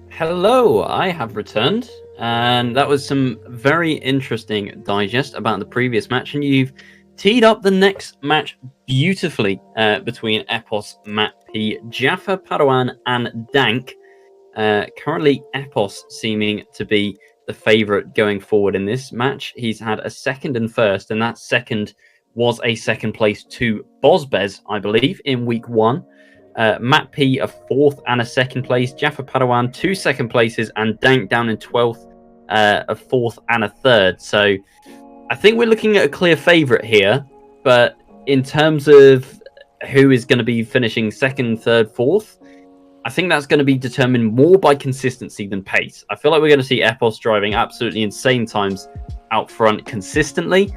Hello, I have returned, and that was some very interesting digest about the previous match, and you've teed up the next match beautifully between Epos, MatP, JaffaPadawan, and Dank. Currently, Epos seeming to be the favourite going forward in this match. He's had a second and first, and that second was a second place to Bozbez, I believe, in week one. MatP a fourth and a second place. JaffaPadawan 2 second places, and Dank down in 12th, a fourth and a third. So I think we're looking at a clear favourite here. But in terms of who is going to be finishing second, third, fourth, I think that's going to be determined more by consistency than pace. I feel like we're going to see Epos driving absolutely insane times out front consistently.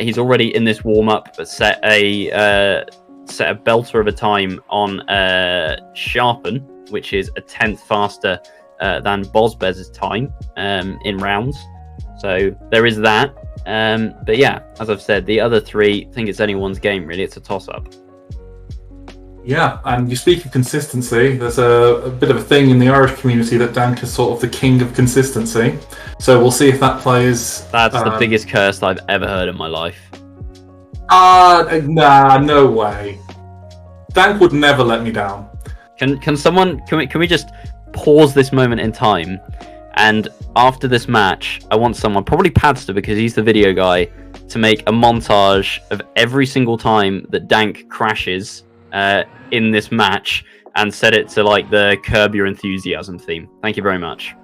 He's already in this warm-up set a belter of a time on Sharpen, which is a 10th faster than Bozbez's time in rounds. So there is that. But yeah, as I've said, the other three, I think it's anyone's game, really. It's a toss-up. Yeah, and you speak of consistency. There's a bit of a thing in the Irish community that Dank is sort of the king of consistency. So we'll see if that plays. That's the biggest curse I've ever heard in my life. Nah, no way. Dank would never let me down. Can we just pause this moment in time? And after this match, I want someone, probably Padster, because he's the video guy, to make a montage of every single time that Dank crashes in this match and set it to like the Curb Your Enthusiasm theme. Thank you very much.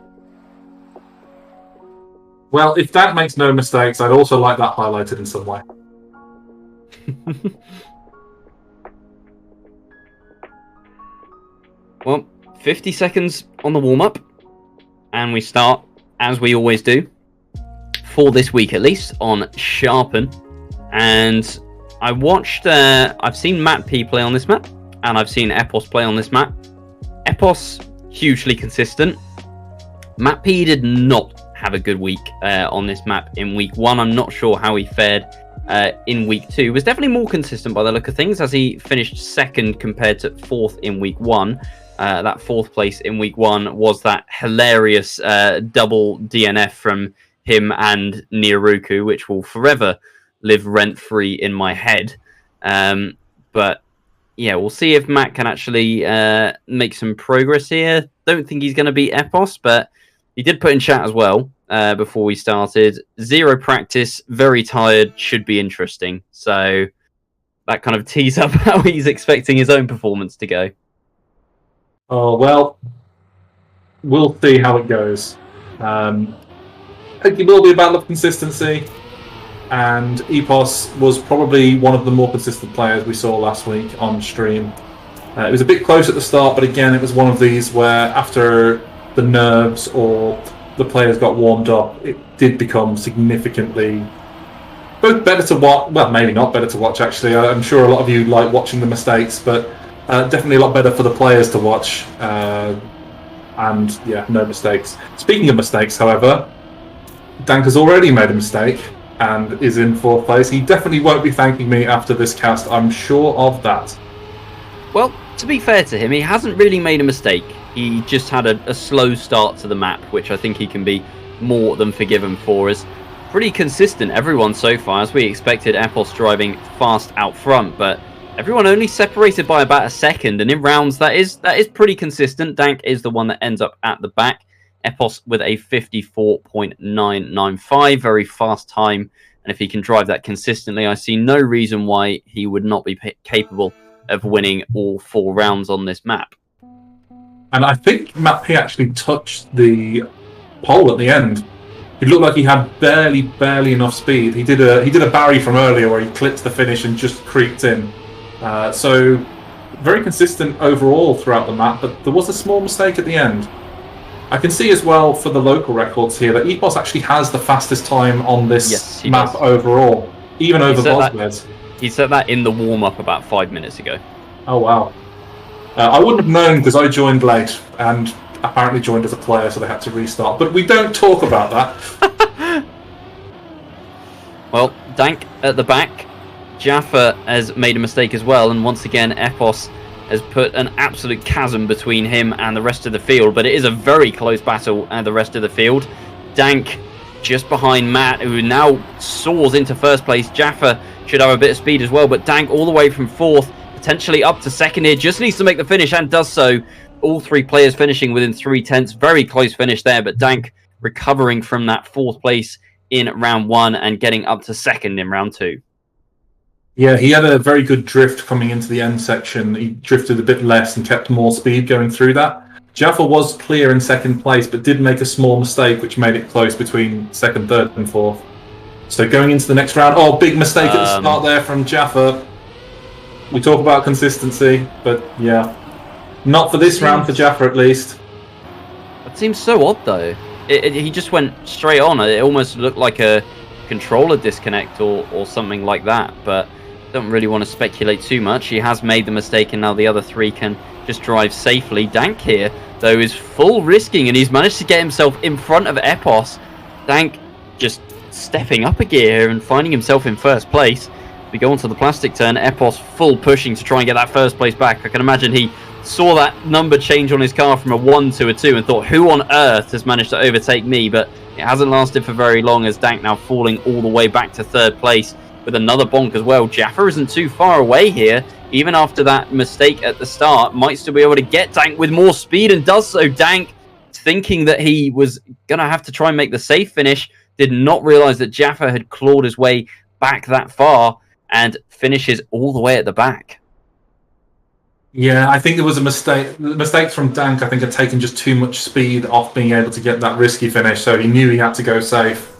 Well, if Dank makes no mistakes, I'd also like that highlighted in some way. Well, 50 seconds on the warm-up, and we start, as we always do, for this week at least, on Sharpen. And I watched, I've seen MatP play on this map, and I've seen Epos play on this map. Epos, hugely consistent. MatP did not have a good week on this map in week one. I'm not sure how he fared in week two. Was definitely more consistent by the look of things, as he finished second compared to fourth in week one. That fourth place in week one was that hilarious double DNF from him and Niaruku, which will forever live rent-free in my head. But yeah, we'll see if Matt can actually make some progress here. Don't think he's going to beat Epos, but he did put in chat as well before we started. 0 practice, very tired, should be interesting. So that kind of tees up how he's expecting his own performance to go. Oh, well, we'll see how it goes. It will be a battle of consistency, and Epos was probably one of the more consistent players we saw last week on stream. It was a bit close at the start, but again, it was one of these where after the nerves or the players got warmed up, it did become significantly both better to watch. Well, maybe not better to watch, actually. I'm sure a lot of you like watching the mistakes, but definitely a lot better for the players to watch. And yeah, no mistakes. Speaking of mistakes, however, Dank has already made a mistake and is in 4th place. He definitely won't be thanking me after this cast, I'm sure of that. Well, to be fair to him, he hasn't really made a mistake. He just had a slow start to the map, which I think he can be more than forgiven for. As pretty consistent, everyone so far, as we expected. Epos driving fast out front, but everyone only separated by about a second, and in rounds that is pretty consistent. Dank is the one that ends up at the back. Epos with a 54.995, very fast time, and if he can drive that consistently, I see no reason why he would not be capable of winning all 4 rounds on this map. And I think MatP actually touched the pole at the end. It looked like he had barely enough speed. He did a Barry from earlier where he clipped the finish and just creeped in. So very consistent overall throughout the map, but there was a small mistake at the end. I can see as well for the local records here that Epos actually has the fastest time on this map overall, even over Bozbez. He said that in the warm-up about 5 minutes ago. Oh, wow. I wouldn't have known because I joined late and apparently joined as a player, so they had to restart. But we don't talk about that. Well, Dank at the back. Jaffa has made a mistake as well, and once again, Epos has put an absolute chasm between him and the rest of the field, but it is a very close battle at the rest of the field. Dank just behind Matt, who now soars into first place. Jaffa should have a bit of speed as well, but Dank all the way from fourth, potentially up to second here, just needs to make the finish and does so. All three players finishing within 3/10. Very close finish there, but Dank recovering from that fourth place in round one and getting up to second in round two. Yeah, he had a very good drift coming into the end section. He drifted a bit less and kept more speed going through that. Jaffa was clear in second place, but did make a small mistake, which made it close between second, third, and fourth. So going into the next round, big mistake at the start there from Jaffa. We talk about consistency, but yeah, not for this round for Jaffa at least. It seems so odd though. He just went straight on. It almost looked like a controller disconnect or something like that, but don't really want to speculate too much. He has made the mistake, and now the other three can just drive safely. Dank here, though, is full risking, and he's managed to get himself in front of Epos. Dank just stepping up a gear here and finding himself in first place. We go onto the plastic turn. Epos full pushing to try and get that first place back. I can imagine he saw that number change on his car from a 1 to a 2 and thought, who on earth has managed to overtake me? But it hasn't lasted for very long, as Dank now falling all the way back to third place with another bonk as well. Jaffa isn't too far away here. Even after that mistake at the start, might still be able to get Dank with more speed, and does so. Dank, thinking that he was going to have to try and make the safe finish, did not realize that Jaffa had clawed his way back that far and finishes all the way at the back. Yeah, I think there was a mistake. The mistakes from Dank, I think, had taken just too much speed off being able to get that risky finish, so he knew he had to go safe.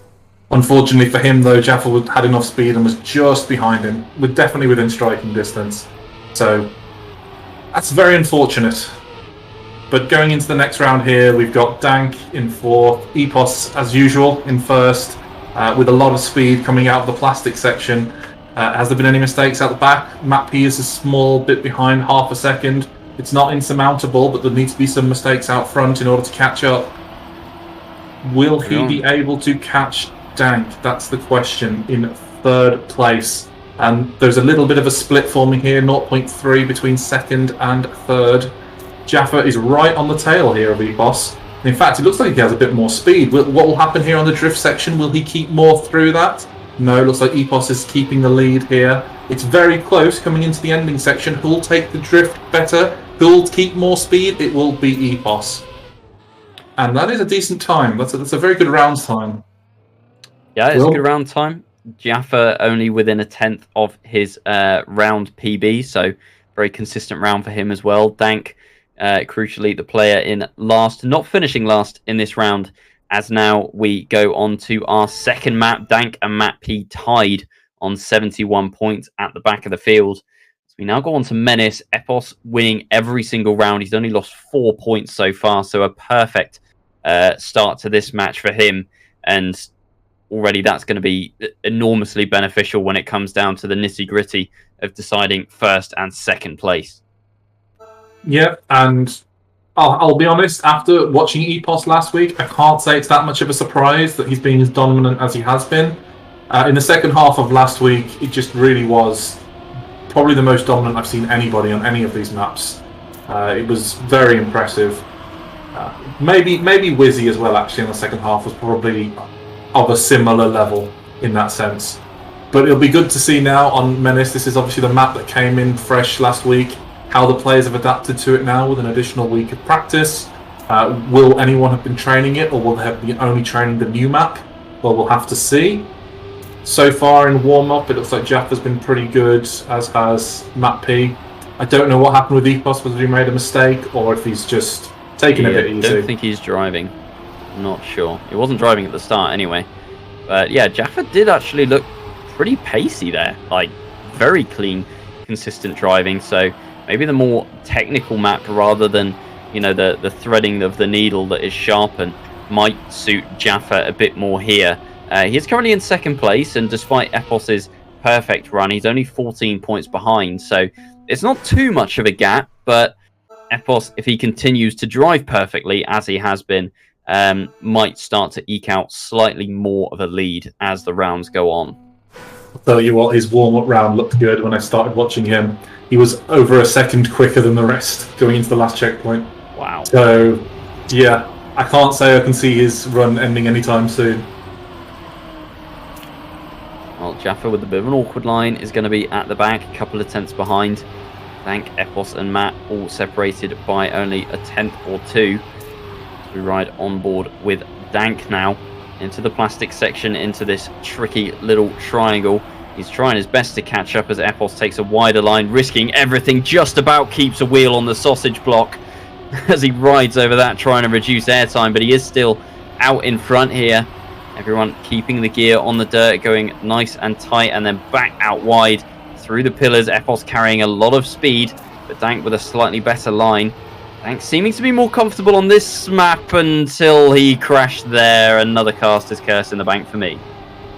Unfortunately for him, though, Jaffa had enough speed and was just behind him, definitely within striking distance. So that's very unfortunate. But going into the next round here, we've got Dank in fourth, Epos, as usual, in first, with a lot of speed coming out of the plastic section. Has there been any mistakes out the back? MatP is a small bit behind, half a second. It's not insurmountable, but there needs to be some mistakes out front in order to catch up. Will he be able to catch Dank? That's the question, in third place. And there's a little bit of a split forming here, 0.3 between second and third. Jaffa is right on the tail here of Epos. In fact, it looks like he has a bit more speed. What will happen here on the drift section? Will he keep more through that? No, it looks like Epos is keeping the lead here. It's very close coming into the ending section. Who'll take the drift better? Who'll keep more speed? It will be Epos. And that is a decent time. That's a very good round time. Yeah, it's a good round time. Jaffa only within a 10th of his round PB, so very consistent round for him as well. Dank, crucially, the player in last, not finishing last in this round, as now we go on to our second map. Dank and MatP tied on 71 points at the back of the field. So we now go on to Menace. Epos winning every single round. He's only lost 4 points so far, so a perfect start to this match for him. And already that's going to be enormously beneficial when it comes down to the nitty-gritty of deciding first and second place. Yeah, and I'll be honest, after watching Epos last week, I can't say it's that much of a surprise that he's been as dominant as he has been. In the second half of last week, it just really was probably the most dominant I've seen anybody on any of these maps. It was very impressive. Maybe Wizzy as well, actually, in the second half was probably of a similar level in that sense. But it'll be good to see now on Menace. This is obviously the map that came in fresh last week. How the players have adapted to it now with an additional week of practice. Will anyone have been training it, or will they have been only training the new map? Well, we'll have to see. So far in warm-up, it looks like Jaffa's been pretty good, as has MatP. I don't know what happened with Epos, whether he made a mistake, or if he's just taking a bit easy. I don't think he's driving. I'm not sure. He wasn't driving at the start anyway. But yeah, Jaffa did actually look pretty pacey there. Like, very clean, consistent driving, so maybe the more technical map rather than, you know, the threading of the needle that is sharpened might suit Jaffa a bit more here. He is currently in second place, and despite Epos's perfect run, he's only 14 points behind, so it's not too much of a gap, but Epos, if he continues to drive perfectly, as he has been, might start to eke out slightly more of a lead as the rounds go on. I'll tell you what, his warm-up round looked good when I started watching him. He was over a second quicker than the rest going into the last checkpoint. Wow. So, yeah, I can't say I can see his run ending anytime soon. Well, Jaffa with a bit of an awkward line is going to be at the back, a couple of tenths behind. Dank, Epos and Matt all separated by only a tenth or two. So we ride on board with Dank now into the plastic section, into this tricky little triangle. He's trying his best to catch up as Epos takes a wider line, risking everything, just about keeps a wheel on the sausage block as he rides over that, trying to reduce airtime, but he is still out in front here. Everyone keeping the gear on the dirt, going nice and tight, and then back out wide through the pillars. Epos carrying a lot of speed, but Dank with a slightly better line. Dank seeming to be more comfortable on this map until he crashed there. Another caster's curse in the bank for me.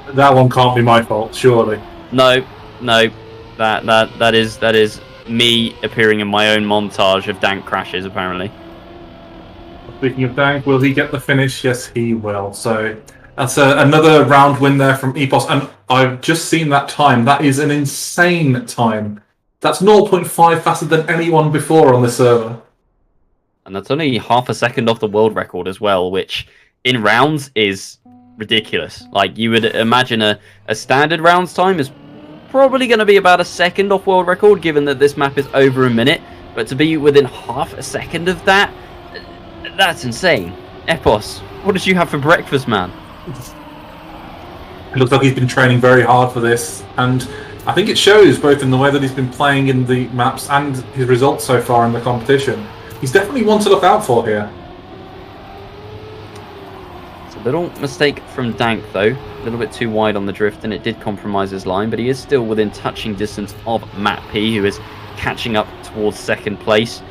That one can't be my fault, surely. No, that is me appearing in my own montage of Dank crashes, apparently. Speaking of Dank, will he get the finish? Yes, he will. So that's another round win there from Epos, and I've just seen that time. That is an insane time. That's 0.5 faster than anyone before on the server. And that's only half a second off the world record as well, which in rounds is ridiculous. Like, you would imagine a standard rounds time is probably going to be about a second off world record, given that this map is over a minute. But to be within half a second of that, that's insane. Epos, what did you have for breakfast, man? It looks like he's been training very hard for this, and I think it shows both in the way that he's been playing in the maps and his results so far in the competition. He's definitely one to look out for here. It's a little mistake from Dank, though. A little bit too wide on the drift, and it did compromise his line, but he is still within touching distance of MatP, who is catching up towards second place.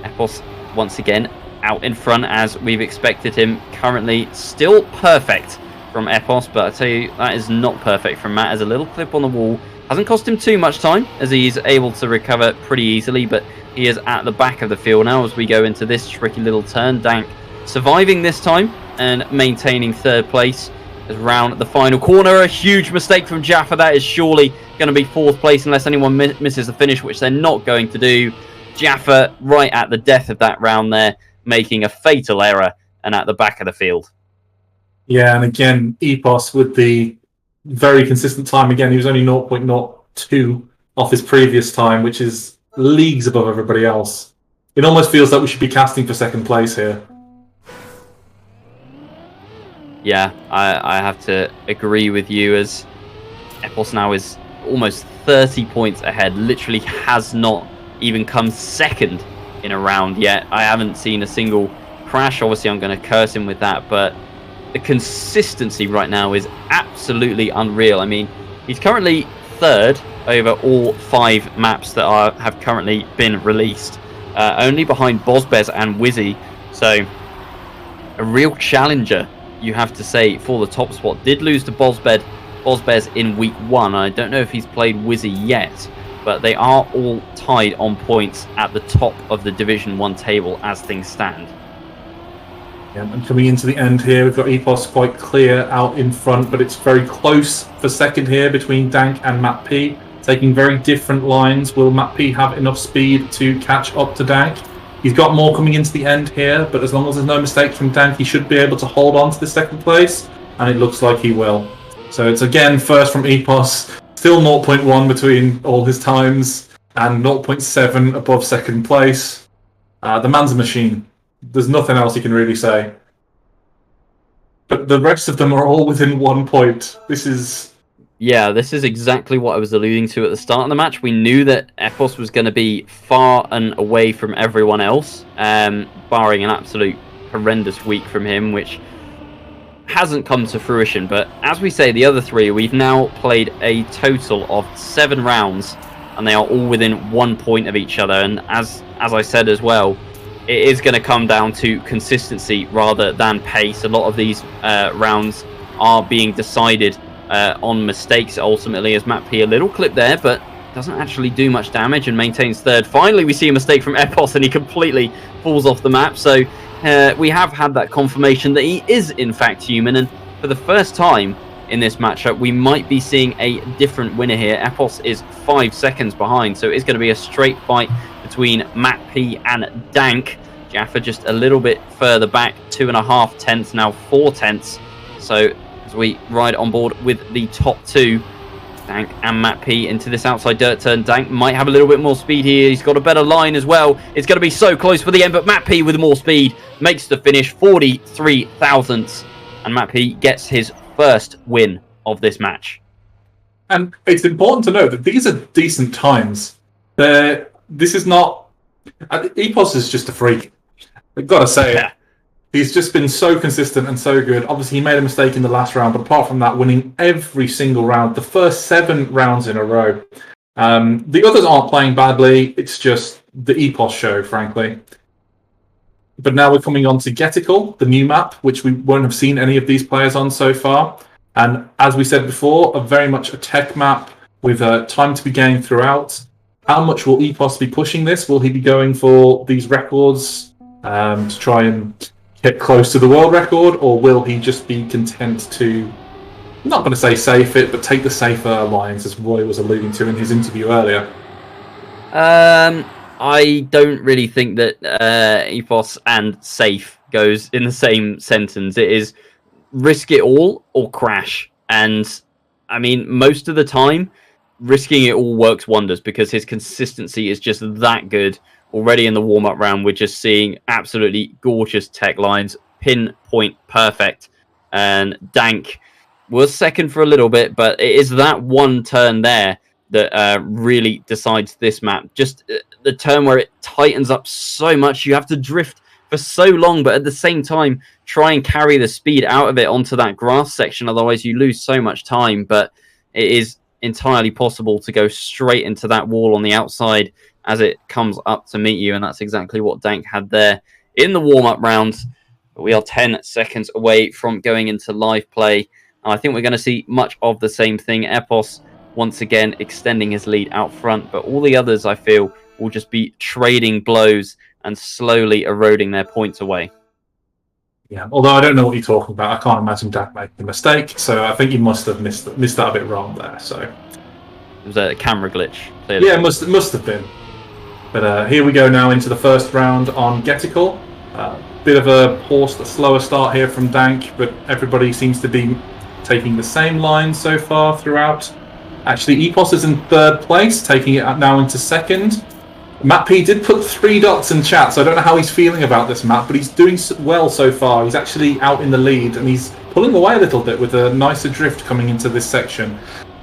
Epos, once again, out in front as we've expected him. Currently still perfect from Epos, but I tell you, that is not perfect from Matt, as a little clip on the wall hasn't cost him too much time, as he's able to recover pretty easily, but he is at the back of the field now as we go into this tricky little turn. Dank surviving this time and maintaining third place as round the final corner. A huge mistake from Jaffa. That is surely going to be fourth place unless anyone misses the finish, which they're not going to do. Jaffa right at the death of that round there, making a fatal error and at the back of the field. Yeah, and again, Epos with the very consistent time. Again, he was only 0.02 off his previous time, which is leagues above everybody else. It almost feels like we should be casting for second place here. Yeah, I have to agree with you, as Epos now is almost 30 points ahead. Literally has not even come second in a round yet. I haven't seen a single crash. Obviously, I'm going to curse him with that, but the consistency right now is absolutely unreal. I mean, he's currently third over all 5 maps that have currently been released, only behind Bozbez and Wizzy. So a real challenger, you have to say, for the top spot. Did lose to Bozbez in week 1. I don't know if he's played Wizzy yet, but they are all tied on points at the top of the Division 1 table as things stand. Yeah, and coming into the end here, we've got Epos quite clear out in front, but it's very close for second here between Dank and MatP, taking very different lines. Will MatP have enough speed to catch up to Dank? He's got more coming into the end here, but as long as there's no mistakes from Dank, he should be able to hold on to the second place, and it looks like he will. So it's again first from Epos, still 0.1 between all his times, and 0.7 above second place. The man's a machine. There's nothing else you can really say. But the rest of them are all within 1 point. This is exactly what I was alluding to at the start of the match. We knew that Epos was going to be far and away from everyone else, barring an absolute horrendous week from him, which hasn't come to fruition. But as we say, the other 3, we've now played a total of 7 rounds, and they are all within 1 point of each other. And as I said as well, it is going to come down to consistency rather than pace. A lot of these rounds are being decided on mistakes ultimately, as MatP a little clip there, but doesn't actually do much damage and maintains third. Finally, we see a mistake from Epos and he completely falls off the map. So we have had that confirmation that he is in fact human, and for the first time in this matchup. We might be seeing a different winner here. Epos is 5 seconds behind, so it's going to be a straight fight between MatP and Dank. Jaffa just a little bit further back, 2.5 tenths, now 4 tenths. So as we ride on board with the top two, Dank and MatP into this outside dirt turn. Dank might have a little bit more speed here. He's got a better line as well. It's going to be so close for the end, but MatP with more speed makes the finish, 43 thousandths. And MatP gets his first win of this match. And it's important to note that these are decent times. This is not... Epos is just a freak. I've got to say it. He's just been so consistent and so good. Obviously, he made a mistake in the last round, but apart from that, winning every single round, the first 7 rounds in a row. The others aren't playing badly. It's just the Epos show, frankly. But now we're coming on to Getical, the new map, which we won't have seen any of these players on so far. And as we said before, very much a tech map with time to be gained throughout. How much will Epos be pushing this? Will he be going for these records to try and get close to the world record? Or will he just be content to, I'm not going to say safe it, but take the safer alliance, as Roy was alluding to in his interview earlier? I don't really think that Epos and safe goes in the same sentence. It is risk it all or crash. And I mean, most of the time, risking it all works wonders because his consistency is just that good. Already in the warm-up round, we're just seeing absolutely gorgeous tech lines, pinpoint perfect. And Dank was second for a little bit, but it is that one turn there that really decides this map. Just the turn where it tightens up so much, you have to drift for so long, but at the same time, try and carry the speed out of it onto that grass section, otherwise you lose so much time. But it is entirely possible to go straight into that wall on the outside as it comes up to meet you, and that's exactly what Dank had there in the warm-up round. But we are 10 seconds away from going into live play. I think we're going to see much of the same thing. Epos once again extending his lead out front, but all the others, I feel, will just be trading blows and slowly eroding their points away. Yeah, although I don't know what you're talking about. I can't imagine Dank making a mistake, so I think he must have missed that a bit wrong there. So it was a camera glitch, clearly. Yeah, it must have been. But here we go now into the first round on Getical. Bit of a slower start here from Dank, but everybody seems to be taking the same line so far throughout. Actually, Epos is in third place, taking it now into second. MatP did put 3 dots in chat, so I don't know how he's feeling about this map, but he's doing well so far. He's actually out in the lead, and he's pulling away a little bit with a nicer drift coming into this section.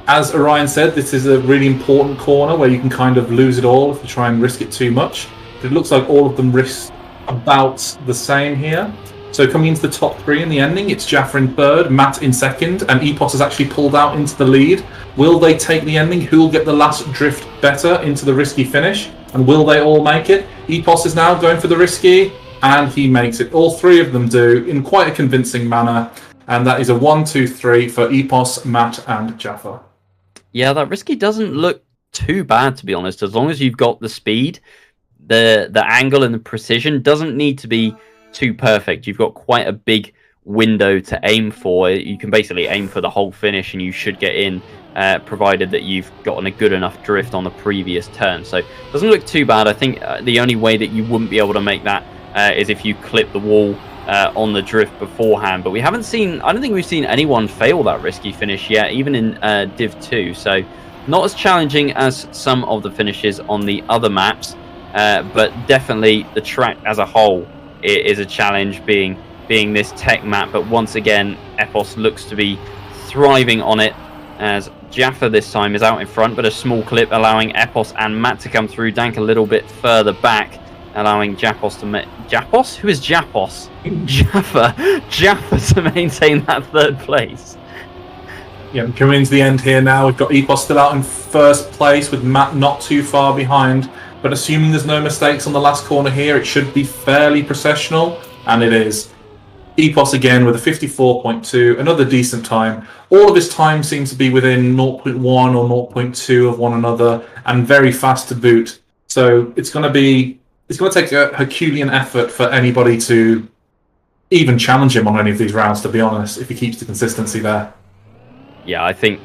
As Orion said, this is a really important corner where you can kind of lose it all if you try and risk it too much. But it looks like all of them risk about the same here. So coming into the top 3 in the ending, it's Jaffa in third, Matt in second, and Epos has actually pulled out into the lead. Will they take the ending? Who will get the last drift better into the risky finish? And will they all make it? Epos is now going for the risky, and he makes it. All 3 of them do in quite a convincing manner. And that is a 1-2-3 for Epos, Matt, and Jaffa. Yeah, that risky doesn't look too bad, to be honest. As long as you've got the speed, the angle and the precision doesn't need to be too perfect. You've got quite a big window to aim for. You can basically aim for the whole finish and you should get in, provided that you've gotten a good enough drift on the previous turn. So it doesn't look too bad. I think the only way that you wouldn't be able to make that is if you clip the wall on the drift beforehand. But we haven't seen, I don't think we've seen anyone fail that risky finish yet, even in Div 2. So not as challenging as some of the finishes on the other maps, but definitely the track as a whole is a challenge, being this tech map. But once again, Epos looks to be thriving on it, as Jaffa this time is out in front, but a small clip allowing Epos and Matt to come through. Dank a little bit further back, allowing Japos to Japos? Who is Japos? Jaffa to maintain that third place. Yeah, we're coming into the end here now. We've got Epos still out in first place, with Matt not too far behind. But assuming there's no mistakes on the last corner here, it should be fairly processional, and it is. Epos again with a 54.2, another decent time. All of his time seems to be within 0.1 or 0.2 of one another, and very fast to boot. So it's going to take a Herculean effort for anybody to even challenge him on any of these rounds, to be honest, if he keeps the consistency there. Yeah, I think,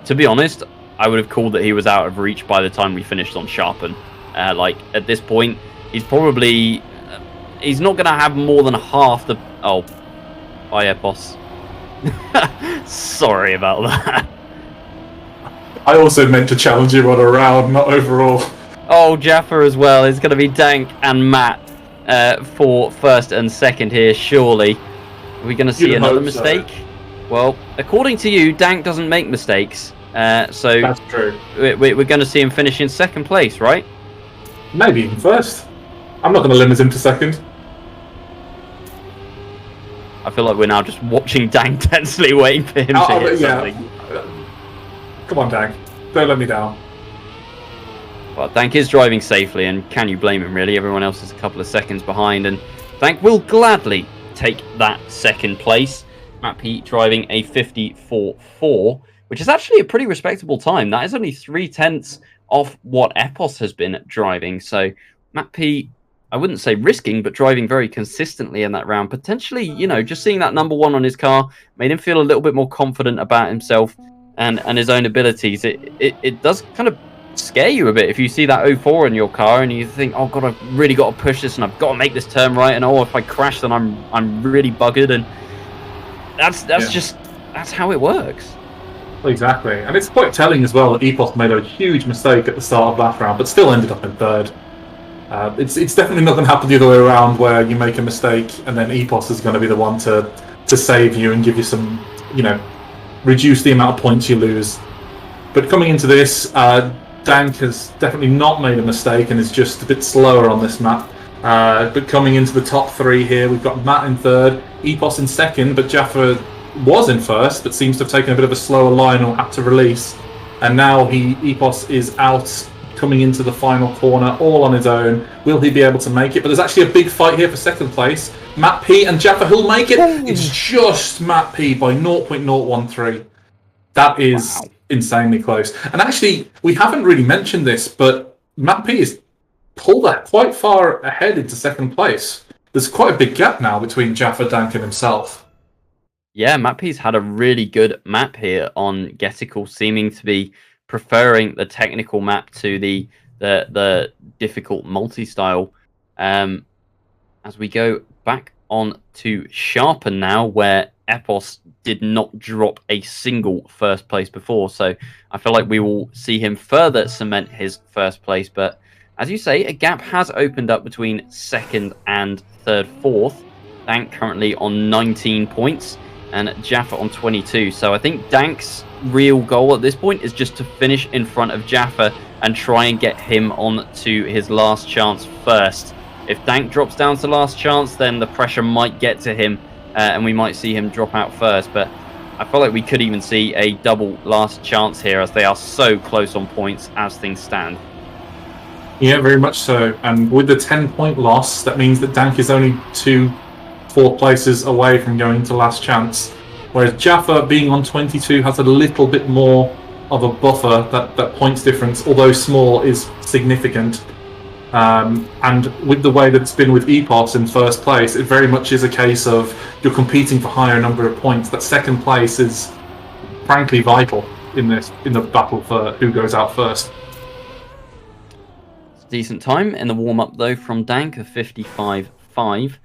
to be honest, I would have called that he was out of reach by the time we finished on Sharpen. Like, at this point, he's probably... he's not going to have more than half the... Oh, bye, Epos. Sorry about that. I also meant to challenge him on a round, not overall. Oh, Jaffa as well. It's going to be Dank and Matt for first and second here, surely. Are we going to see another mistake? So. Well, according to you, Dank doesn't make mistakes. So that's true. We're going to see him finish in second place, right? Maybe even first. I'm not going to limit him to second. I feel like we're now just watching Dank tensely waiting for him to hit something. Come on, Dank. Don't let me down. Well, Dank is driving safely, and can you blame him, really? Everyone else is a couple of seconds behind, and Dank will gladly take that second place. MatP driving a 54.4, which is actually a pretty respectable time. That is only 0.3 off what Epos has been driving. So MatP, I wouldn't say risking, but driving very consistently in that round. Potentially, you know, just seeing that number 1 on his car made him feel a little bit more confident about himself and his own abilities. It does kind of scare you a bit if you see that 04 in your car and you think, oh god, I've really got to push this and I've got to make this turn right, and oh, if I crash then I'm really buggered, and that's how it works. Exactly, and it's quite telling as well that Epos made a huge mistake at the start of that round, but still ended up in third. It's definitely not going to happen the other way around, where you make a mistake and then Epos is going to be the one to save you and give you some, you know, reduce the amount of points you lose. But coming into this, Dank has definitely not made a mistake and is just a bit slower on this map. But coming into the top 3 here, we've got Matt in third, Epos in second, but Jaffa was in first, but seems to have taken a bit of a slower line or had to release. And now Epos is out, coming into the final corner all on his own. Will he be able to make it? But there's actually a big fight here for second place. MatP and Jaffa, who'll make it. It's just MatP by 0.013. That is insanely close. And actually, we haven't really mentioned this, but MatP is pulled that quite far ahead into second place. There's quite a big gap now between Jaffa, Dank and himself. Yeah, MatP's had a really good map here on Getical, seeming to be preferring the technical map to the difficult multi-style. As we go back on to Sharpen now, where Epos did not drop a single first place before, so I feel like we will see him further cement his first place. But as you say, a gap has opened up between second and third, fourth. Dank currently on 19 points and Jaffa on 22. So I think Dank's real goal at this point is just to finish in front of Jaffa and try and get him on to his last chance first. If Dank drops down to last chance, then the pressure might get to him and we might see him drop out first. But I feel like we could even see a double last chance here, as they are so close on points as things stand. Yeah, very much so. And with the 10-point loss, that means that Dank is only 4 places away from going to last chance. Whereas Jaffa, being on 22, has a little bit more of a buffer. That points difference, although small, is significant. And with the way that it's been with Epos in first place, it very much is a case of you're competing for higher number of points. That second place is frankly vital in the battle for who goes out first. Decent time in the warm-up though from Dank of 55.5.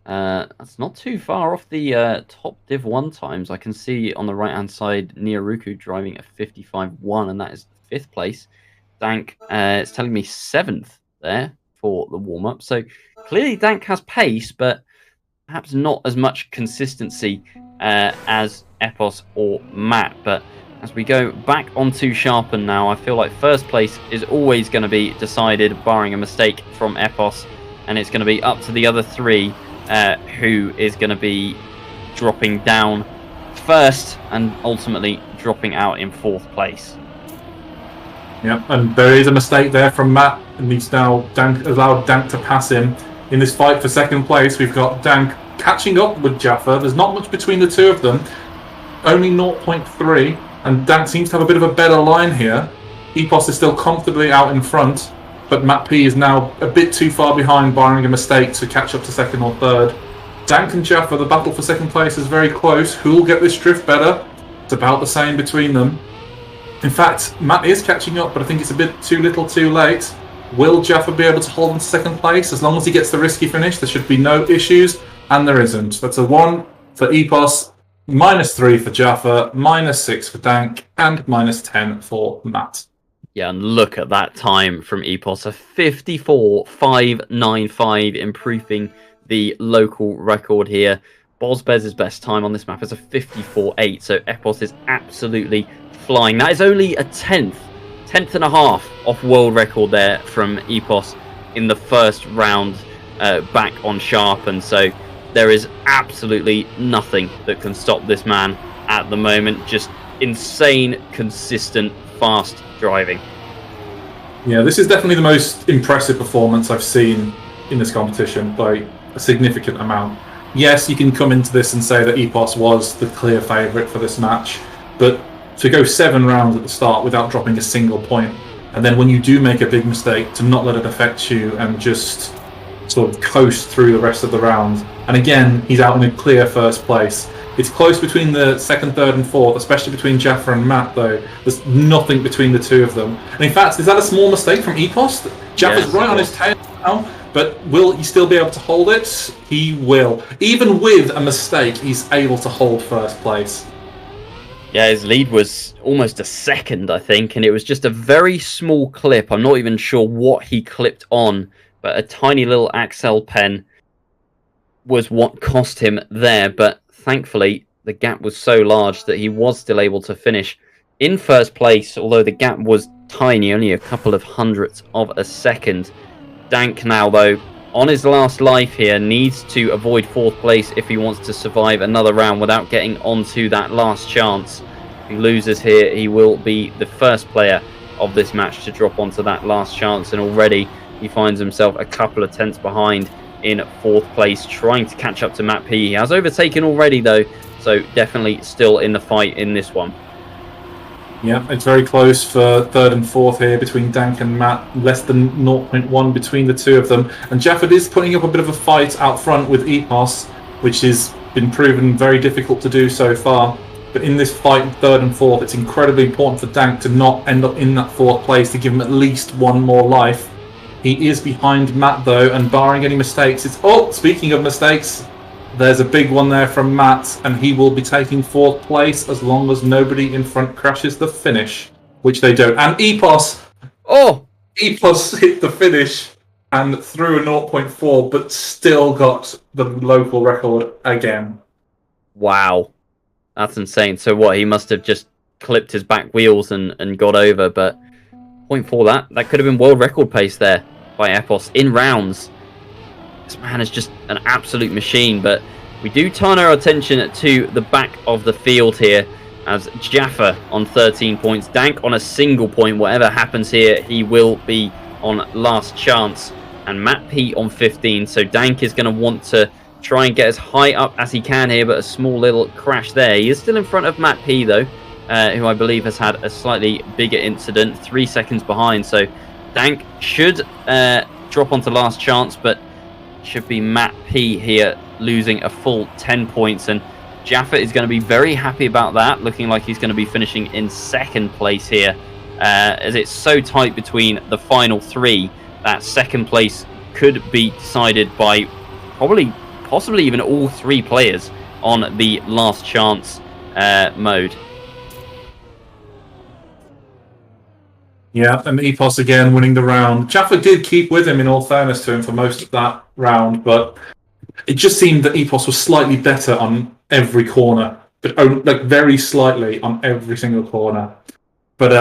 That's not too far off the top Div 1 times. I can see on the right-hand side Niaruku driving a 55.1, and that is 5th place. Dank, it's telling me 7th there for the warm-up. So clearly Dank has pace, but perhaps not as much consistency as Epos or Matt. But as we go back onto Sharpen now, I feel like first place is always going to be decided, barring a mistake from Epos, and it's going to be up to the other 3 who is going to be dropping down first and ultimately dropping out in 4th place. Yep, and there is a mistake there from Matt, and he's now allowed Dank to pass him. In this fight for second place, we've got Dank catching up with Jaffa. There's not much between the two of them, only 0.3, and Dank seems to have a bit of a better line here. Epos is still comfortably out in front, but MatP is now a bit too far behind, barring a mistake, to catch up to second or third. Dank and Jaffa, the battle for second place is very close. Who will get this drift better? It's about the same between them. In fact, Matt is catching up, but I think it's a bit too little too late. Will Jaffa be able to hold on to second place? As long as he gets the risky finish, there should be no issues, and there isn't. That's a 1 for Epos, -3 for Jaffa, -6 for Dank, and -10 for Matt. Yeah, and look at that time from Epos, a 54.595, improving the local record here. Bozbez's best time on this map is a 54.8, so Epos is absolutely flying. That is only a tenth and a half off world record there from Epos in the first round back on Sharp, and so there is absolutely nothing that can stop this man at the moment. Just insane, consistent, fast driving. Yeah, this is definitely the most impressive performance I've seen in this competition by a significant amount. Yes, you can come into this and say that Epos was the clear favourite for this match, but to go 7 rounds at the start without dropping a single point, and then when you do make a big mistake, to not let it affect you and just sort of coast through the rest of the round. And again, he's out in a clear first place. It's close between the second, third, and fourth, especially between Jaffa and Matt, though. There's nothing between the two of them. And in fact, is that a small mistake from Epos? Jaffa's right on his tail now, but will he still be able to hold it? He will. Even with a mistake, he's able to hold first place. Yeah, his lead was almost a second, I think, and it was just a very small clip. I'm not even sure what he clipped on, but a tiny little Axel pen was what cost him there. But thankfully, the gap was so large that he was still able to finish in first place, although the gap was tiny, only a couple of hundredths of a second. Dank now, though, on his last life here, needs to avoid fourth place if he wants to survive another round without getting onto that last chance. If he loses here, he will be the first player of this match to drop onto that last chance, and already he finds himself a couple of tenths behind in fourth place, trying to catch up to MatP. He has overtaken already, though, so definitely still in the fight in this one. Yeah, it's very close for third and fourth here between Dank and Matt. Less than 0.1 between the two of them. And Jaffa is putting up a bit of a fight out front with Epos, which has been proven very difficult to do so far. But in this fight, third and fourth, it's incredibly important for Dank to not end up in that fourth place, to give him at least one more life. He is behind Matt, though, and barring any mistakes, it's... Oh, speaking of mistakes, there's a big one there from Matt, and he will be taking fourth place as long as nobody in front crashes the finish, which they don't. And Epos... Oh! Epos hit the finish and threw a 0.4, but still got the local record again. Wow. That's insane. So what, he must have just clipped his back wheels and got over, but 0.4, that could have been world record pace there by Epos in rounds. This man is just an absolute machine, but we do turn our attention to the back of the field here as Jaffa on 13 points, Dank on a single point. Whatever happens here, he will be on last chance, and MatP on 15, so Dank is going to want to try and get as high up as he can here, but a small little crash there. He is still in front of MatP, though, who I believe has had a slightly bigger incident, 3 seconds behind, so Dank should drop onto last chance, but should be MatP here losing a full 10 points, and Jaffa is going to be very happy about that, looking like he's going to be finishing in second place here, as it's so tight between the final three that second place could be decided by possibly even all three players on the last chance mode. Yeah, and Epos again winning the round. Jaffa did keep with him, in all fairness to him, for most of that round, but it just seemed that Epos was slightly better on every corner, but like very slightly on every single corner. But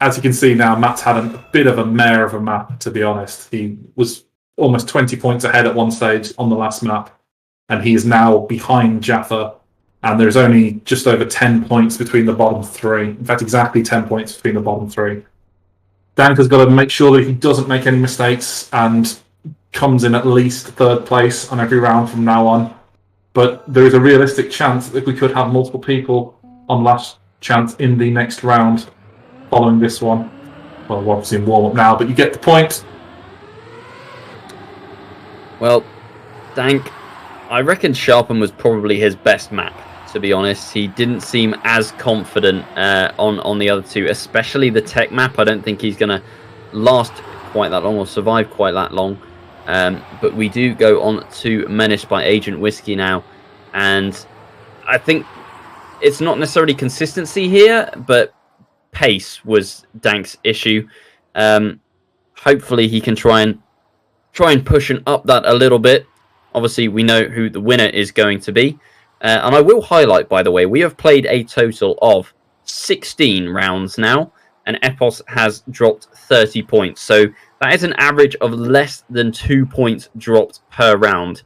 as you can see now, Matt's had a bit of a mare of a map, to be honest. He was almost 20 points ahead at one stage on the last map, and he is now behind Jaffa, and there's only just over 10 points between the bottom three. In fact, exactly 10 points between the bottom three. Dank has got to make sure that he doesn't make any mistakes and comes in at least third place on every round from now on. But there is a realistic chance that we could have multiple people on last chance in the next round following this one. Well, we're obviously in warm-up now, but you get the point. Well, Dank, I reckon Sharpen was probably his best map to be honest. He didn't seem as confident on the other two, especially the tech map. I don't think he's going to last quite that long or survive quite that long. But we do go on to Menace by Agent Whiskey now. And I think it's not necessarily consistency here, but pace was Dank's issue. Hopefully he can try and push and up that a little bit. Obviously, we know who the winner is going to be. And I will highlight, by the way, we have played a total of 16 rounds now, and Epos has dropped 30 points. So that is an average of less than 2 points dropped per round.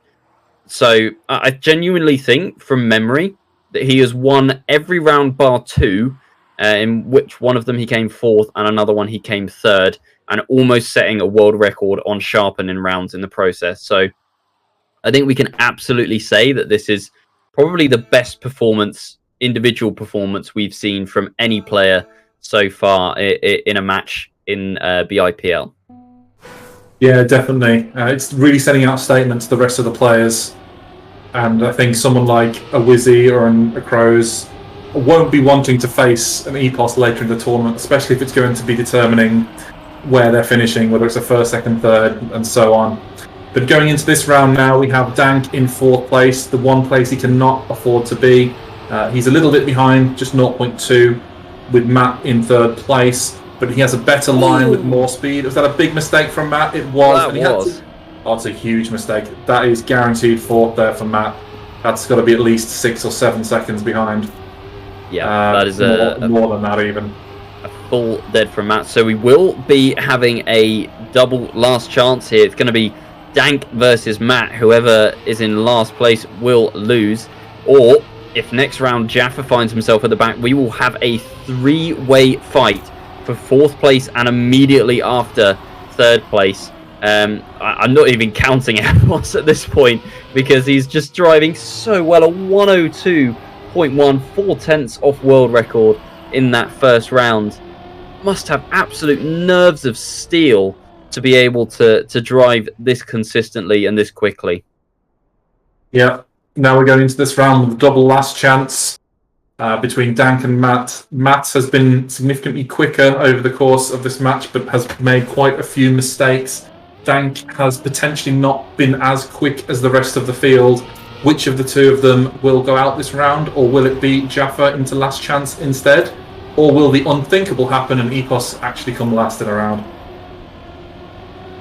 So I genuinely think, from memory, that he has won every round bar 2, in which one of them he came 4th and another one he came 3rd, and almost setting a world record on sharpening rounds in the process. So I think we can absolutely say that this is probably the best individual performance we've seen from any player so far in a match in BIPL. Yeah, definitely. It's really sending out statements to the rest of the players. And I think someone like a Wizzy or a Crows won't be wanting to face an Epos later in the tournament, especially if it's going to be determining where they're finishing, whether it's a 1st, 2nd, 3rd, and so on. But going into this round now, we have Dank in 4th place, the one place he cannot afford to be. He's a little bit behind, just 0.2, with Matt in 3rd place. But he has a better line with more speed. Was that a big mistake from Matt? It was. Oh, it's a huge mistake. That is guaranteed 4th there for Matt. That's got to be at least 6 or 7 seconds behind. Yeah, that is more than that even. A full dead from Matt. So we will be having a double last chance here. It's going to be Dank versus Matt. Whoever is in last place will lose. Or if next round Jaffa finds himself at the back, we will have a 3-way fight for 4th place and immediately after 3rd place. I'm not even counting Epos at this point because he's just driving so well. A 102.1, 4/10 off world record in that first round. Must have absolute nerves of steel to be able to drive this consistently and this quickly. Yeah. Now we're going into this round with a double last chance between Dank and Matt. Matt has been significantly quicker over the course of this match, but has made quite a few mistakes. Dank has potentially not been as quick as the rest of the field. Which of the two of them will go out this round, or will it be Jaffa into last chance instead? Or will the unthinkable happen and Epos actually come last in a round?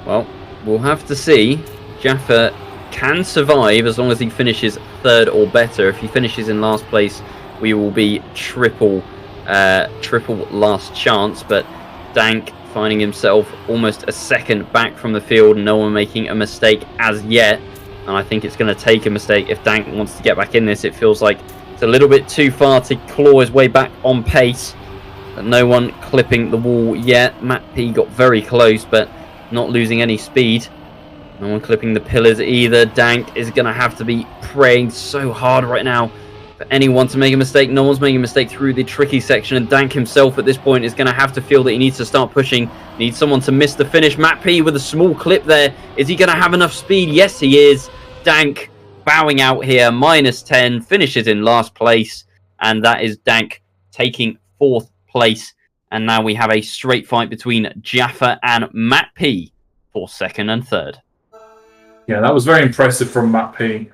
Well, we'll have to see. Jaffa can survive as long as he finishes 3rd or better. If he finishes in last place, we will be triple last chance. But Dank finding himself almost a second back from the field, no one making a mistake as yet. And I think it's going to take a mistake if Dank wants to get back in this. It feels like it's a little bit too far to claw his way back on pace. But no one clipping the wall yet. MatP got very close, but not losing any speed. No one clipping the pillars either. Dank is going to have to be praying so hard right now for anyone to make a mistake. No one's making a mistake through the tricky section, and Dank himself at this point is going to have to feel that he needs to start pushing. Needs someone to miss the finish. MatP with a small clip there. Is he going to have enough speed? Yes, he is. Dank bowing out here. -10. Finishes in last place. And that is Dank taking 4th place. And now we have a straight fight between Jaffa and MatP for 2nd and 3rd. Yeah, that was very impressive from MatP.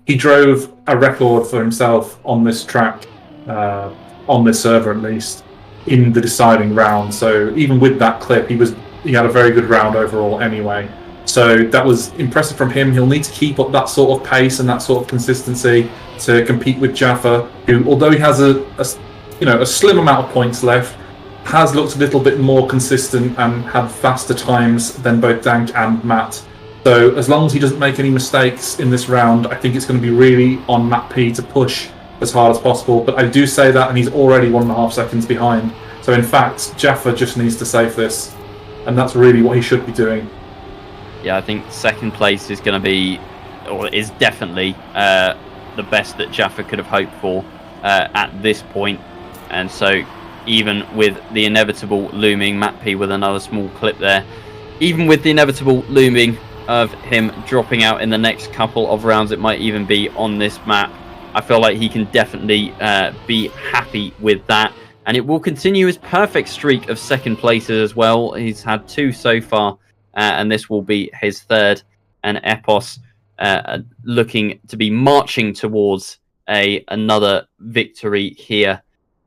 He drove a record for himself on this track, on this server at least, in the deciding round. So even with that clip, he had a very good round overall anyway. So that was impressive from him. He'll need to keep up that sort of pace and that sort of consistency to compete with Jaffa, who, although he has a slim amount of points left, has looked a little bit more consistent and had faster times than both Dank and Matt. So as long as he doesn't make any mistakes in this round, I think it's going to be really on MatP to push as hard as possible. But I do say that, and he's already 1.5 seconds behind. So in fact, Jaffa just needs to save this, and that's really what he should be doing. Yeah, I think 2nd place is going to be, or is definitely the best that Jaffa could have hoped for at this point. And so even with the inevitable looming, MatP with another small clip there, even with the inevitable looming of him dropping out in the next couple of rounds, it might even be on this map, I feel like he can definitely be happy with that. And it will continue his perfect streak of second places as well. He's had 2 so far, and this will be his 3rd. And Epos looking to be marching towards another victory here.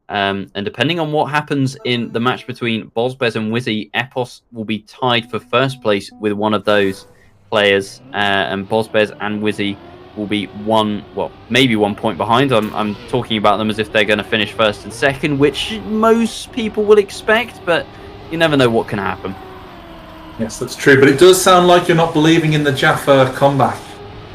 And depending on what happens in the match between Bosbez and Wizzy, Epos will be tied for 1st place with one of those players. And Bosbez and Wizzy will be maybe 1 point behind. I'm talking about them as if they're going to finish 1st and 2nd, which most people will expect, but you never know what can happen. Yes, that's true, but it does sound like you're not believing in the Jaffa comeback,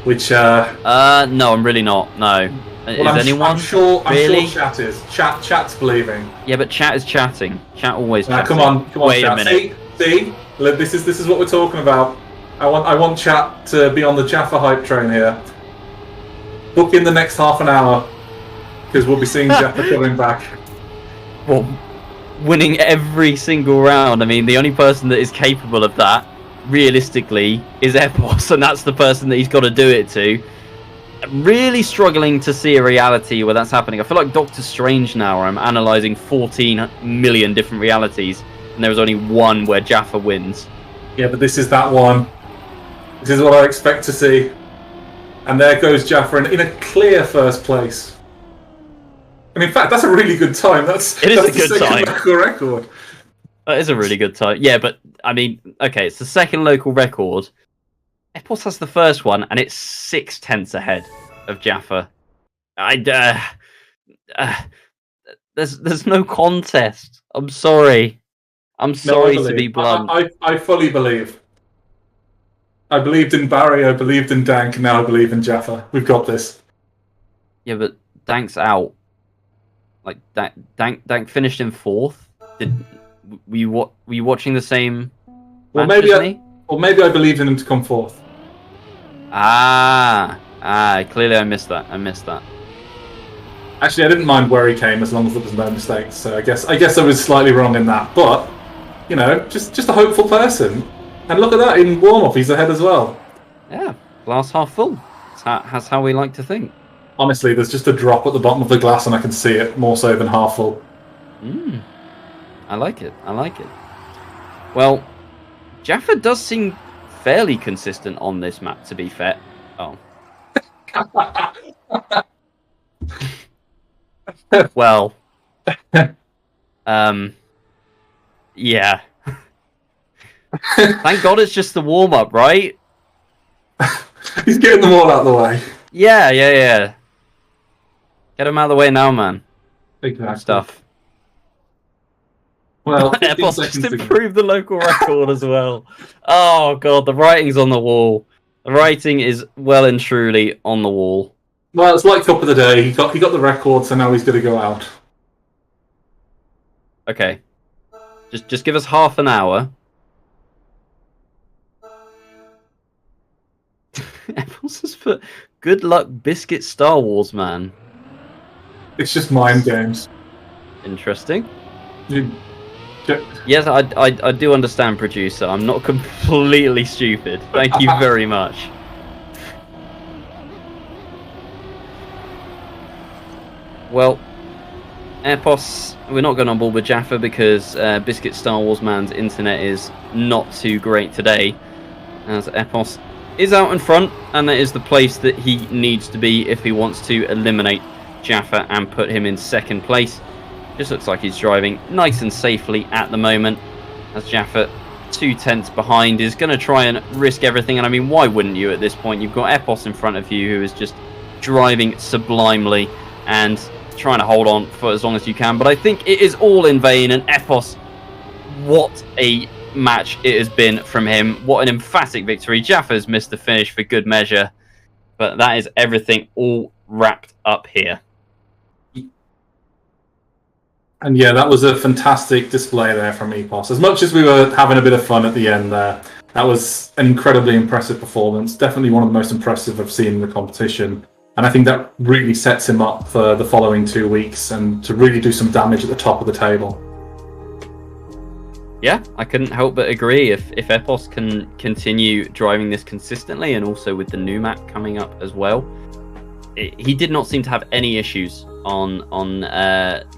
which... No, I'm really not, no. Well, is anyone? I'm sure really? Chat is. Chat's believing. Yeah, but Chat is chatting. Chat always chats. Come on, Wait Chat. a minute. See? This is what we're talking about. I want Chat to be on the Jaffa hype train here. Book in the next half an hour, because we'll be seeing Jaffa coming back. Well, winning every single round. I mean, the only person that is capable of that, realistically, is Epos, and that's the person that he's got to do it to. Really struggling to see a reality where that's happening. I feel like Doctor Strange now, where I'm analysing 14 million different realities, and there was only one where Jaffa wins. Yeah, but this is that one. This is what I expect to see. And there goes Jaffa in a clear 1st place. And in fact, that's a really good time. It is a good time. Local record. That is a really good time. Yeah, but I mean, okay, it's the 2nd local record. Epos has the 1st one, and it's 0.6 ahead of Jaffa. There's no contest. I'm sorry. I'm sorry to be blunt. I fully believe. I believed in Barry, I believed in Dank, and now I believe in Jaffa. We've got this. Yeah, but Dank's out. Like, Dank finished in 4th. Were you watching the same Well, match maybe as me? Maybe I believed in him to come 4th. Clearly I missed that. Actually, I didn't mind where he came as long as there was no mistakes. So I guess I was slightly wrong in that. But, you know, just a hopeful person. And look at that, in warm-up, he's ahead as well. Yeah, glass half full. That's how we like to think. Honestly, there's just a drop at the bottom of the glass and I can see it more so than half full. I like it. Well, Jaffa does seem fairly consistent on this map, to be fair. Oh. Well. Yeah. Thank God it's just the warm-up, right? He's getting them all out of the way. Yeah. Get him out of the way now, man. Exactly. Stuff. Well, Epos just improved the local record as well. Oh God, the writing's on the wall. The writing is well and truly on the wall. Well, it's like Cup of the Day. He got the record, so now he's going to go out. Okay. Just give us half an hour. Epos has put good luck biscuit Star Wars, man. It's just mind games. Interesting. Yes, I do understand, producer. I'm not completely stupid. Thank you very much. Well, Epos, we're not going on board with Jaffa because Biscuit Star Wars Man's internet is not too great today. As Epos is out in front, and that is the place that he needs to be if he wants to eliminate Jaffa and put him in 2nd place. Just looks like he's driving nice and safely at the moment, as Jaffa 2/10 behind is going to try and risk everything. And I mean, why wouldn't you at this point? You've got Epos in front of you who is just driving sublimely and trying to hold on for as long as you can. But I think it is all in vain, and Epos, what a match it has been from him. What an emphatic victory. Jaffa's missed the finish for good measure, but that is everything all wrapped up here. And yeah, that was a fantastic display there from Epos. As much as we were having a bit of fun at the end there, that was an incredibly impressive performance. Definitely one of the most impressive I've seen in the competition. And I think that really sets him up for the following 2 weeks and to really do some damage at the top of the table. Yeah, I couldn't help but agree. If Epos can continue driving this consistently, and also with the new map coming up as well, he did not seem to have any issues on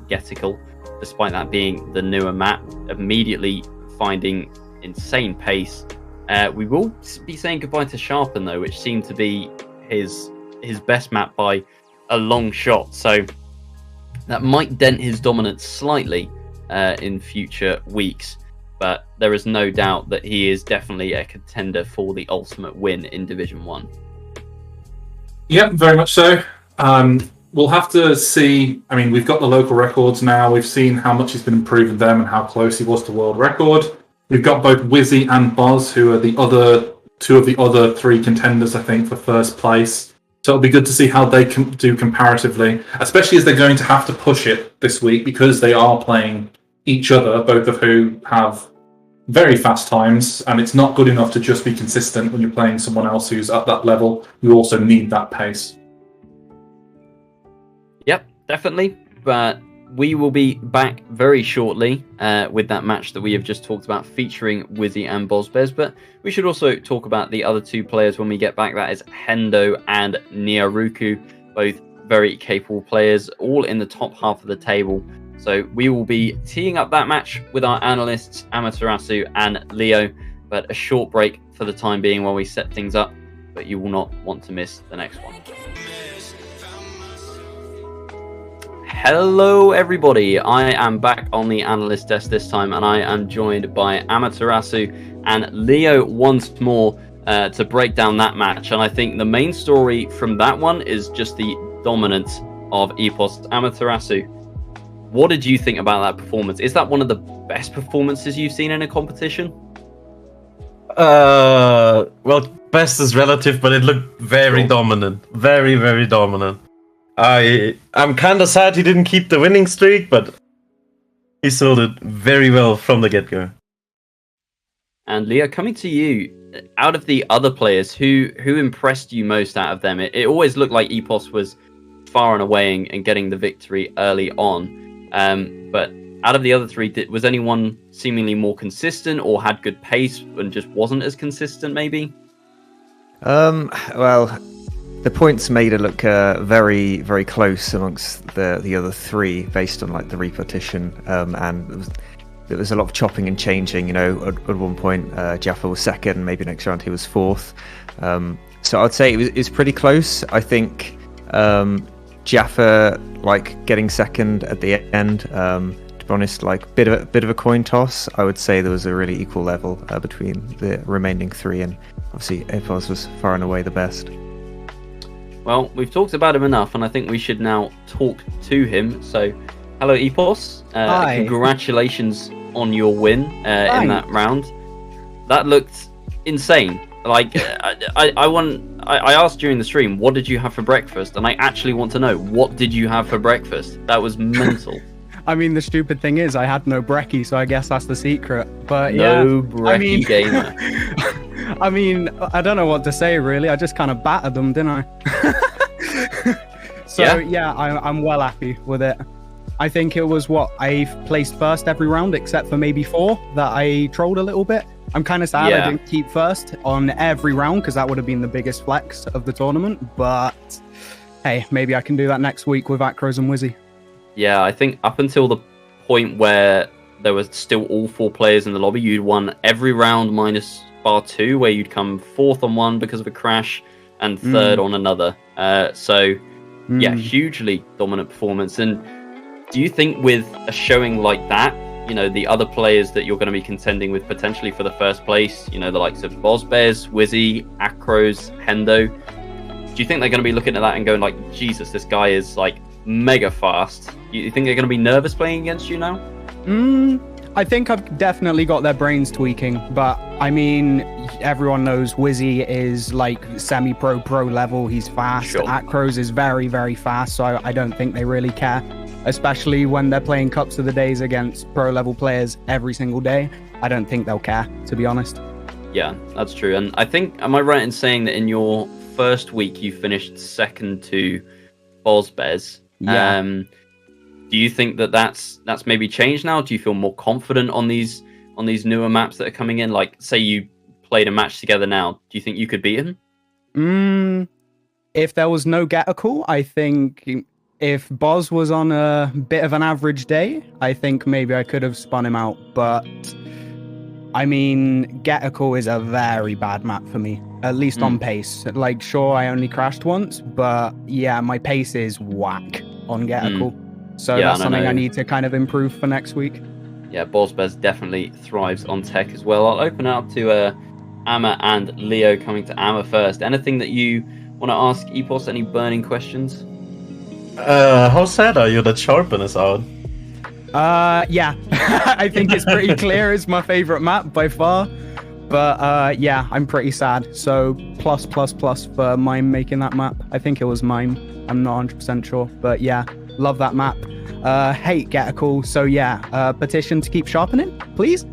Getical, despite that being the newer map. Immediately finding insane pace. We will be saying goodbye to Sharpen though, which seemed to be his best map by a long shot. So that might dent his dominance slightly in future weeks. But there is no doubt that he is definitely a contender for the ultimate win in Division 1. Yep, very much so. We'll have to see. I mean, we've got the local records now. We've seen how much he's been improving them and how close he was to world record. We've got both Wizzy and Boz, who are the other two of the other three contenders, I think, for first place. So it'll be good to see how they can do comparatively, especially as they're going to have to push it this week because they are playing each other, both of who have very fast times, and it's not good enough to just be consistent when you're playing someone else who's at that level. You also need that pace. Yep, definitely. But we will be back very shortly with that match that we have just talked about, featuring Wizzy and Bozbez. But we should also talk about the other two players when we get back. That is Hendo and Niaruku, both very capable players, all in the top half of the table. So we will be teeing up that match with our analysts, Amaterasu and Leo. But a short break for the time being while we set things up. But you will not want to miss the next one. Hello everybody, I am back on the analyst desk this time, and I am joined by Amaterasu and Leo once more to break down that match. And I think the main story from that one is just the dominance of Epos. Amaterasu, what did you think about that performance? Is that one of the best performances you've seen in a competition? Well, best is relative, but it looked very dominant. Very, very dominant. I'm kind of sad he didn't keep the winning streak, but he sold it very well from the get-go. And Leo, coming to you, out of the other players, who impressed you most out of them? It always looked like Epos was far and away and getting the victory early on. But out of the other three, was anyone seemingly more consistent or had good pace and just wasn't as consistent, maybe? Well, the points made it look very, very close amongst the other three based on like the repartition, and there was a lot of chopping and changing. You know, at one point Jaffa was second, maybe next round he was fourth. So I'd say it was pretty close. I think Jaffa like getting second at the end. To be honest, like bit of a coin toss. I would say there was a really equal level between the remaining three, and obviously Epos was far and away the best. Well, we've talked about him enough, and I think we should now talk to him. So, hello, Epos. Hi. Congratulations on your win in that round. That looked insane. Like, I asked during the stream, what did you have for breakfast? And I actually want to know, what did you have for breakfast? That was mental. I mean, the stupid thing is, I had no brekkie, so I guess that's the secret. But no brekkie gamer. I mean, I don't know what to say, really. I just kind of battered them, didn't I? So, yeah, I'm well happy with it. I think it was I placed first every round, except for maybe 4 that I trolled a little bit. I'm kind of sad I didn't keep first on every round, because that would have been the biggest flex of the tournament. But, hey, maybe I can do that next week with Acros and Wizzy. Yeah, I think up until the point where there was still all 4 players in the lobby, you'd won every round minus bar 2, where you'd come 4th on one because of a crash and 3rd on another. Yeah, hugely dominant performance. And do you think with a showing like that, you know, the other players that you're going to be contending with potentially for the first place, you know, the likes of Bozbez, Wizzy, Acros, Hendo, do you think they're going to be looking at that and going like, Jesus, this guy is like mega fast? You think they're going to be nervous playing against you now? I think I've definitely got their brains tweaking, but I mean, everyone knows Wizzy is like semi-pro level. He's fast. Sure. Acros is very, very fast, so I don't think they really care, especially when they're playing Cups of the Days against pro level players every single day. I don't think they'll care, to be honest. Yeah, that's true. And I think, am I right in saying that in your first week you finished second to Bozbez? Yeah. Do you think that that's maybe changed now? Do you feel more confident on these newer maps that are coming in? Like, say you played a match together now, do you think you could beat him? if there was no Getacall, I think if Boz was on a bit of an average day, I think maybe I could have spun him out. But I mean, Getacall is a very bad map for me, at least on pace. Like, sure, I only crashed once, but yeah, my pace is whack on Getacall. So that's something I need to kind of improve for next week. Yeah, Bozbez definitely thrives on tech as well. I'll open it up to Amma and Leo. Coming to Amma first. Anything that you want to ask Epos? Any burning questions? How sad are you that Sharpen is out? Yeah, I think it's pretty clear. It's my favorite map by far. But yeah, I'm pretty sad. So plus for Mime making that map. I think it was Mime. I'm not 100% sure. But yeah, love that map. Hate Getacall. So yeah, petition to keep sharpening, please.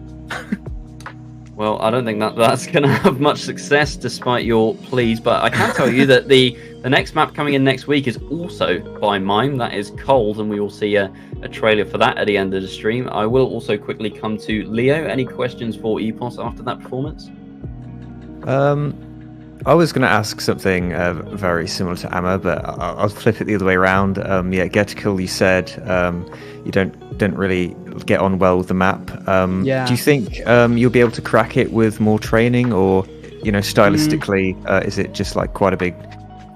Well, I don't think that's going to have much success despite your pleas, but I can tell you that the next map coming in next week is also by Mime. That is Cold, and we will see a trailer for that at the end of the stream. I will also quickly come to Leo. Any questions for Epos after that performance? I was going to ask something very similar to Amma, but I'll flip it the other way around. Yeah, Getacall, you said you don't really get on well with the map. Yeah. Do you think you'll be able to crack it with more training, or stylistically, is it just like quite a big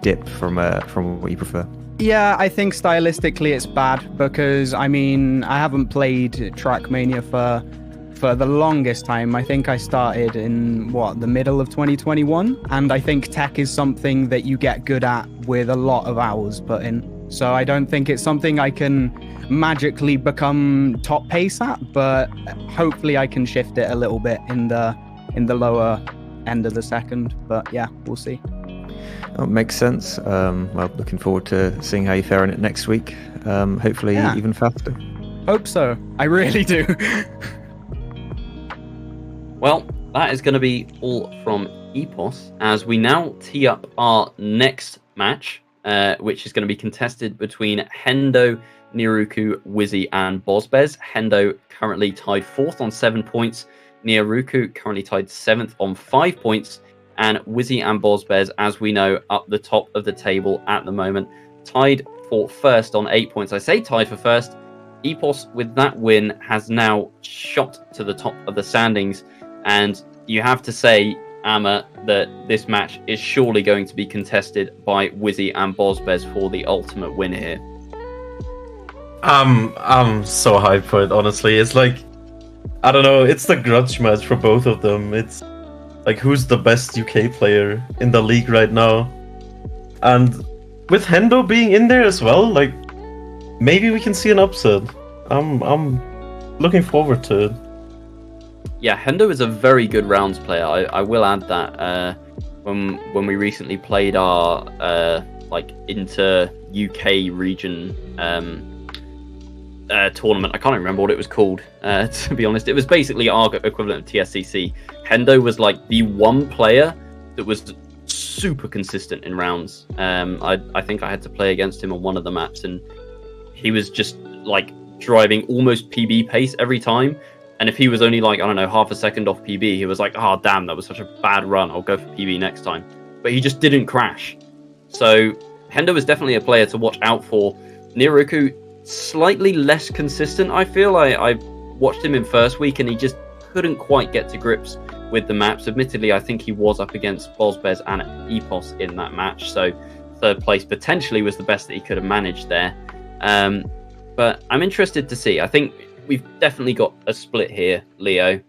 dip from what you prefer? Yeah, I think stylistically it's bad because I mean I haven't played Trackmania for the longest time. I think I started in the middle of 2021, and I think tech is something that you get good at with a lot of hours put in. So I don't think it's something I can magically become top pace at, but hopefully I can shift it a little bit in the lower end of the second. But yeah, we'll see. Oh, makes sense. Well, looking forward to seeing how you fare in it next week. Hopefully even faster. Hope so. I really do. Well, that is going to be all from Epos as we now tee up our next match, which is going to be contested between Hendo, Niruku, Wizzy, and Bozbez. Hendo currently tied 4th on 7 points. Niruku currently tied 7th on 5 points. And Wizzy and Bozbez, as we know, up the top of the table at the moment, tied for 1st on 8 points. I say tied for 1st. Epos, with that win, has now shot to the top of the standings. And you have to say, Amma, that this match is surely going to be contested by Wizzy and Bozbez for the ultimate win here. I'm so hyped for it, honestly. It's like, I don't know, it's the grudge match for both of them. It's like, who's the best UK player in the league right now? And with Hendo being in there as well, like, maybe we can see an upset. I'm looking forward to it. Yeah, Hendo is a very good rounds player. I will add that. When we recently played our inter UK region tournament, I can't remember what it was called. To be honest, it was basically our equivalent of TSCC. Hendo was like the one player that was super consistent in rounds. I think I had to play against him on one of the maps, and he was just like driving almost PB pace every time. And if he was only like, I don't know, half a second off PB, he was like, oh, damn, that was such a bad run. I'll go for PB next time. But he just didn't crash. So Hendo is definitely a player to watch out for. Niruku, slightly less consistent, I feel. I watched him in first week and he just couldn't quite get to grips with the maps. Admittedly, I think he was up against Bozbez and Epos in that match. So 3rd place potentially was the best that he could have managed there. But I'm interested to see. I think we've definitely got a split here, Leo,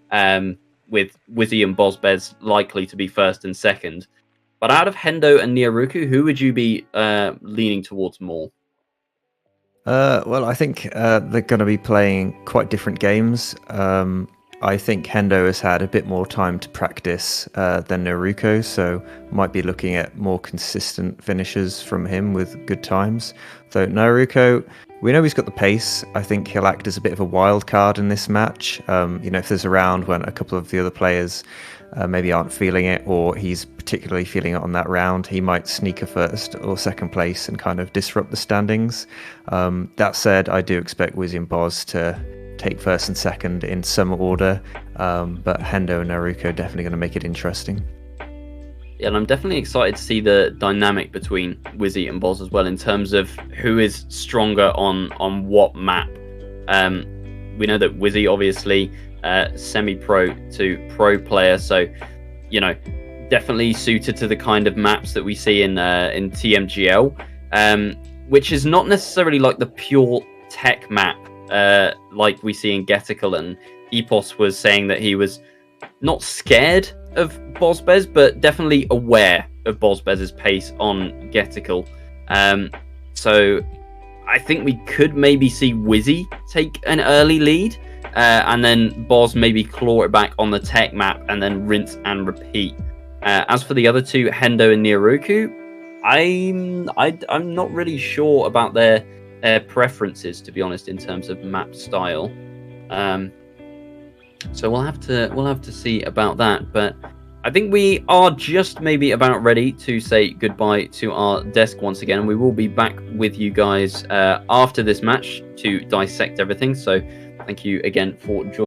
with Wizzy and Bozbez likely to be 1st and 2nd. But out of Hendo and Niruku, who would you be leaning towards more? Well, I think they're going to be playing quite different games. I think Hendo has had a bit more time to practice than Niruku, so might be looking at more consistent finishes from him with good times. Though Niruku, we know he's got the pace. I think he'll act as a bit of a wild card in this match. If there's a round when a couple of the other players maybe aren't feeling it, or he's particularly feeling it on that round, he might sneak a 1st or 2nd place and kind of disrupt the standings. That said, I do expect Wizzy and Boz to take 1st and 2nd in some order, but Hendo and Niruku are definitely going to make it interesting. Yeah, and I'm definitely excited to see the dynamic between Wizzy and Boz as well in terms of who is stronger on what map. We know that Wizzy obviously semi-pro to pro player, so you know, definitely suited to the kind of maps that we see in TMGL, which is not necessarily like the pure tech map like we see in Getical. And Epos was saying that he was not scared of Bozbez, but definitely aware of Bozbez's pace on Getical. So I think we could maybe see Wizzy take an early lead, and then Boz maybe claw it back on the tech map and then rinse and repeat. As for the other two, Hendo and Nioroku, I'm not really sure about their preferences, to be honest, in terms of map style. So we'll have to see about that. But I think we are just maybe about ready to say goodbye to our desk once again, and we will be back with you guys after this match to dissect everything. So thank you again for joining